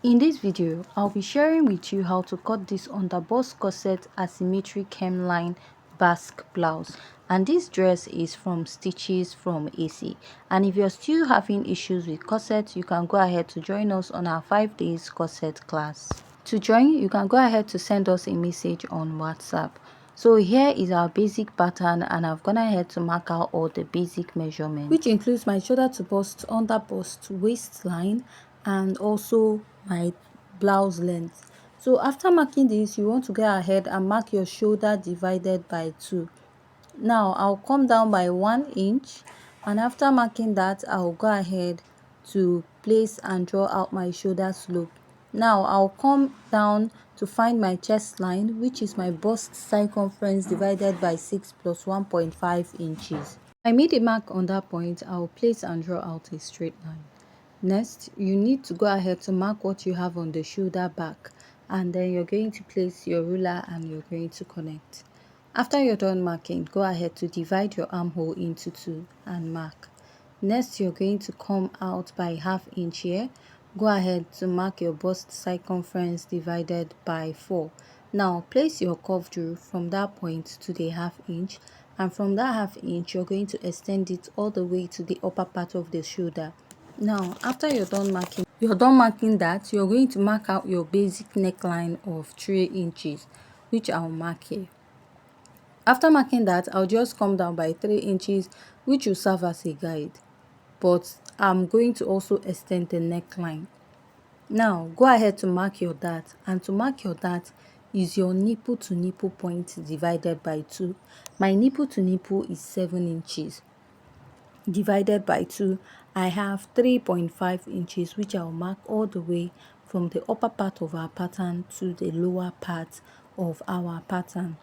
In this video, I'll be sharing with you how to cut this underbust corset asymmetric hemline basque blouse, and this dress is from Stitches from AC. And if you're still having issues with corsets, you can go ahead to join us on our 5 days corset class. To join, you can go ahead to send us a message on WhatsApp. So here is our basic pattern, and I've gone ahead to mark out all the basic measurements, which includes my shoulder to bust, under bust, waistline, and also my blouse length. So after marking this, you want to go ahead and mark your shoulder divided by 2. Now I'll come down by 1 inch, and after marking that, I'll go ahead to place and draw out my shoulder slope. Now I'll come down to find my chest line, which is my bust circumference divided by 6 plus 1.5 inches. I made a mark on that point. I'll place and draw out a straight line. Next, you need to go ahead to mark what you have on the shoulder back, and then you're going to place your ruler and you're going to connect. After you're done marking, go ahead to divide your armhole into 2 and mark. Next, you're going to come out by ½ inch here. Go ahead to mark your bust circumference divided by 4. Now place your curve drill from that point to the ½ inch, and from that ½ inch you're going to extend it all the way to the upper part of the shoulder. Now after you're done marking that, you're going to mark out your basic neckline of 3 inches, which I'll mark here. After marking that, I'll just come down by 3 inches, which will serve as a guide, but I'm going to also extend the neckline. Now go ahead to mark your dart, and to mark your dart, use your nipple to nipple point divided by 2. My nipple to nipple is 7 inches. Divided by 2, I have 3.5 inches, which I'll mark all the way from the upper part of our pattern to the lower part of our pattern.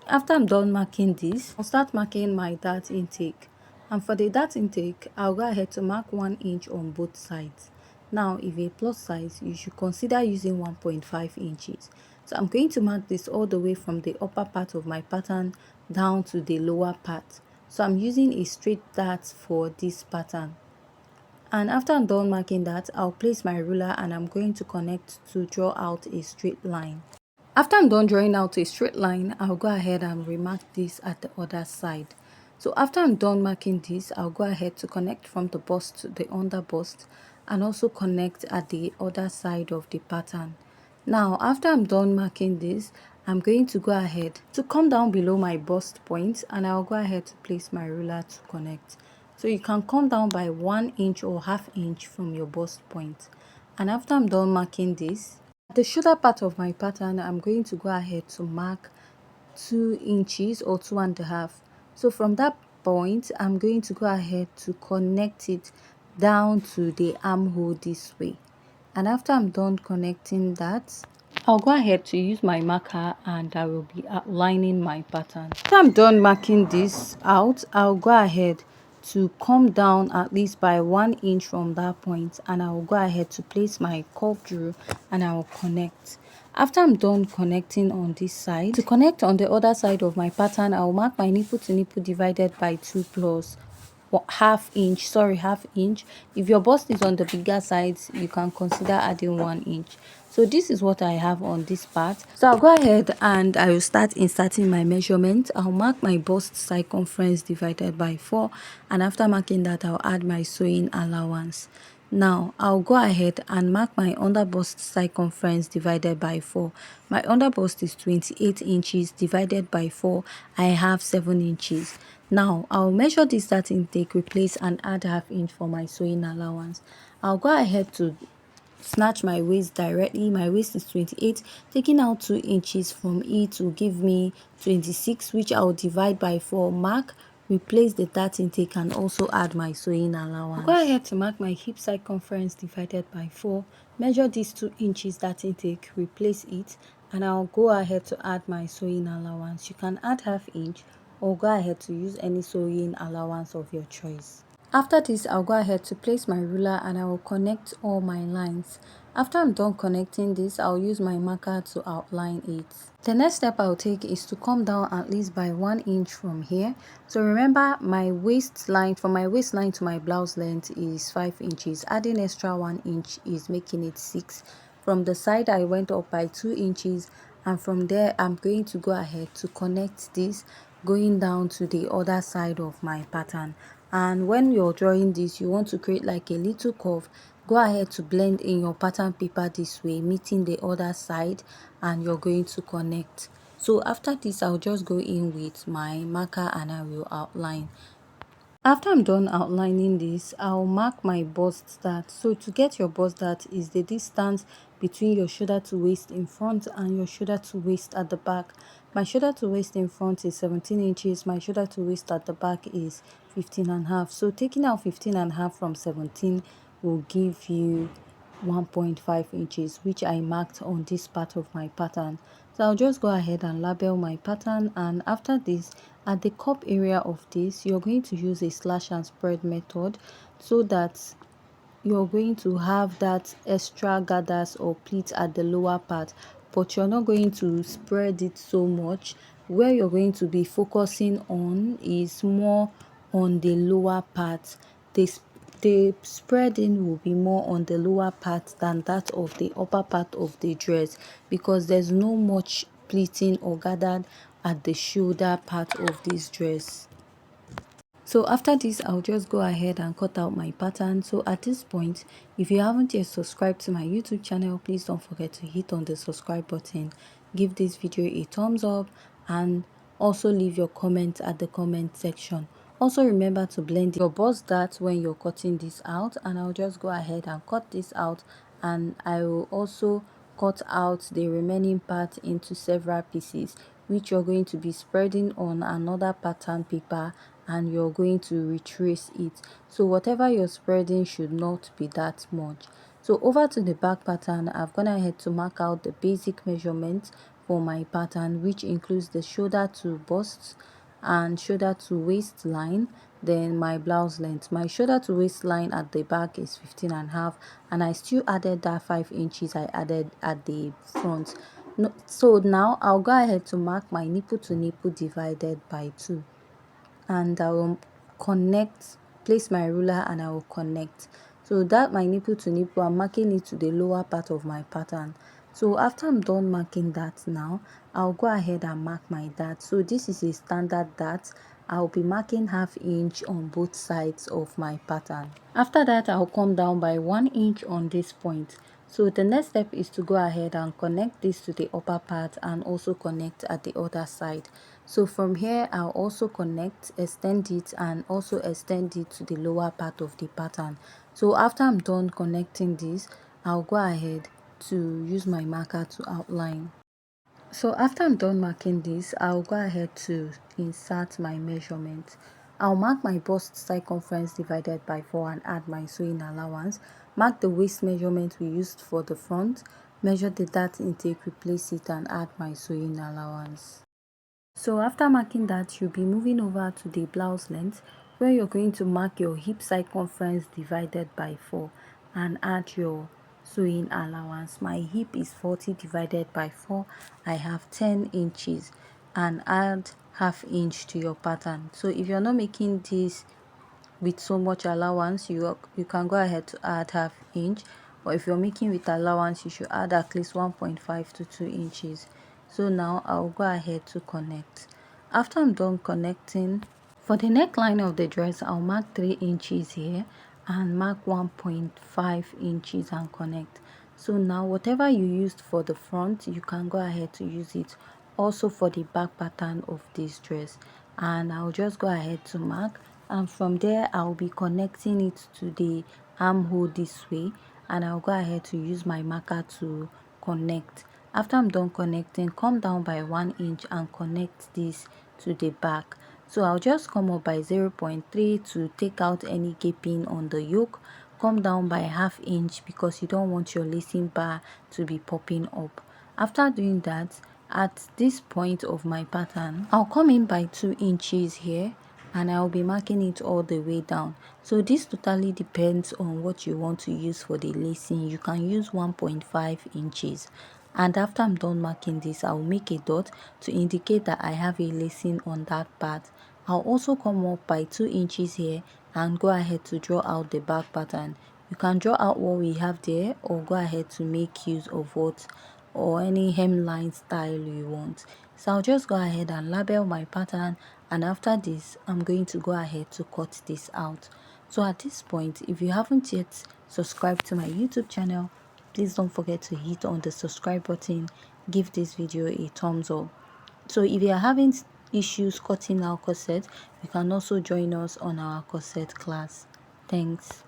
After I'm done marking this, I'll start marking my dart intake, and for the dart intake, I'll go ahead to mark 1 inch on both sides. Now if a plus size, you should consider using 1.5 inches. So I'm going to mark this all the way from the upper part of my pattern down to the lower part. So I'm using a straight dart for this pattern. And after I'm done marking that, I'll place my ruler and I'm going to connect to draw out a straight line. After I'm done drawing out a straight line, I'll go ahead and remark this at the other side. So after I'm done marking this, I'll go ahead to connect from the bust to the under bust, and also connect at the other side of the pattern. Now after I'm done marking this, I'm going to go ahead to come down below my bust point, and I'll go ahead to place my ruler to connect. So you can come down by 1 inch or ½ inch from your bust point. And after I'm done marking this, at the shoulder part of my pattern, I'm going to go ahead to mark 2 inches or 2.5. So from that point, I'm going to go ahead to connect it down to the armhole this way. And after I'm done connecting that, I'll go ahead to use my marker and I will be outlining my pattern. After I'm done marking this out, I'll go ahead to come down at least by 1 inch from that point, and I will go ahead to place my curve drill and I will connect. After I'm done connecting on this side, to connect on the other side of my pattern, I will mark my nipple to nipple divided by 2 plus ½ inch. If your bust is on the bigger sides, you can consider adding 1 inch. So this is what I have on this part. So I'll go ahead and I will start inserting my measurement. I'll mark my bust circumference divided by 4, and after marking that, I'll add my sewing allowance. Now I'll go ahead and mark my underbust circumference divided by 4. My underbust is 28 inches divided by 4. I have 7 inches. Now I'll measure this dart intake, replace and add ½ inch for my sewing allowance. I'll go ahead to snatch my waist directly. My waist is 28, taking out 2 inches from it to give me 26, which I'll divide by 4, mark, replace the dart intake, and also add my sewing allowance. I'll go ahead to mark my hip circumference divided by 4, measure these 2 inches dart intake, replace it, and I'll go ahead to add my sewing allowance. You can add ½ inch or go ahead to use any sewing allowance of your choice. After this, I'll go ahead to place my ruler and I will connect all my lines. After I'm done connecting this, I'll use my marker to outline it. The next step I'll take is to come down at least by 1 inch from here. So remember, my waistline, from my waistline to my blouse length is 5 inches. Adding extra 1 inch is making it 6. From the side, I went up by 2 inches, and from there I'm going to go ahead to connect this going down to the other side of my pattern. And when you're drawing this, you want to create like a little curve. Go ahead to blend in your pattern paper this way, meeting the other side, and you're going to connect. So after this, I'll just go in with my marker and I will outline. After I'm done outlining this, I'll mark my bust dart. So to get your bust dart is the distance between your shoulder to waist in front and your shoulder to waist at the back. My shoulder to waist in front is 17 inches. My shoulder to waist at the back is 15.5. So taking out 15.5 from 17 will give you 1.5 inches, which I marked on this part of my pattern. So I'll just go ahead and label my pattern, and after this, at the cup area of this, you're going to use a slash and spread method so that you're going to have that extra gathers or pleats at the lower part, but you're not going to spread it so much. Where you're going to be focusing on is more on the lower part. The spreading will be more on the lower part than that of the upper part of the dress, because there's no much pleating or gathered at the shoulder part of this dress. So after this, I'll just go ahead and cut out my pattern. So at this point, if you haven't yet subscribed to my YouTube channel, please don't forget to hit on the subscribe button, give this video a thumbs up, and also leave your comment at the comment section. Also remember to blend your bust dart when you're cutting this out, and I'll just go ahead and cut this out, and I will also cut out the remaining part into several pieces, which you're going to be spreading on another pattern paper, and you're going to retrace it. So whatever you're spreading should not be that much. So over to the back pattern, I've gone ahead to mark out the basic measurements for my pattern, which includes the shoulder to bust and shoulder to waistline, then my blouse length. My shoulder to waistline at the back is 15.5, and I still added that 5 inches I added at the front. No, so now I'll go ahead to mark my nipple to nipple divided by 2, and I will connect, place my ruler and I will connect. So that my nipple to nipple, I'm marking it to the lower part of my pattern. So after I'm done marking that, now I'll go ahead and mark my dart. So this is a standard dart. I'll be marking ½ inch on both sides of my pattern. After that, I'll come down by 1 inch on this point. So the next step is to go ahead and connect this to the upper part and also connect at the other side. So from here, I'll also connect, extend it, and also extend it to the lower part of the pattern. So after I'm done connecting this, I'll go ahead to use my marker to outline. So after I'm done marking this, I'll go ahead to insert my measurement. I'll mark my bust circumference divided by 4 and add my sewing allowance. Mark the waist measurement we used for the front. Measure the dart intake, replace it, and add my sewing allowance. So after marking that, you'll be moving over to the blouse length, where you're going to mark your hip circumference divided by 4 and add your sewing allowance. My hip is 40 divided by 4. I have 10 inches, and add ½ inch to your pattern. So if you're not making this with so much allowance, you can go ahead to add ½ inch, or if you're making with allowance, you should add at least 1.5 to 2 inches. So now I'll go ahead to connect. After I'm done connecting, for the neckline of the dress, I'll mark 3 inches here and mark 1.5 inches and connect. So now whatever you used for the front, you can go ahead to use it also for the back pattern of this dress. And I'll just go ahead to mark, and from there I'll be connecting it to the armhole this way, and I'll go ahead to use my marker to connect. After I'm done connecting, come down by 1 inch and connect this to the back. So I'll just come up by 0.3 to take out any gaping on the yoke. Come down by ½ inch because you don't want your lacing bar to be popping up. After doing that, at this point of my pattern, I'll come in by 2 inches here and I'll be marking it all the way down. So this totally depends on what you want to use for the lacing. You can use 1.5 inches. And after I'm done marking this, I'll make a dot to indicate that I have a lacing on that part. I'll also come up by 2 inches here and go ahead to draw out the back pattern. You can draw out what we have there, or go ahead to make use of what or any hemline style you want. So I'll just go ahead and label my pattern, and after this I'm going to go ahead to cut this out. So at this point, if you haven't yet subscribed to my YouTube channel, please don't forget to hit on the subscribe button, give this video a thumbs up. So if you are having issues cutting our corset, you can also join us on our corset class. Thanks.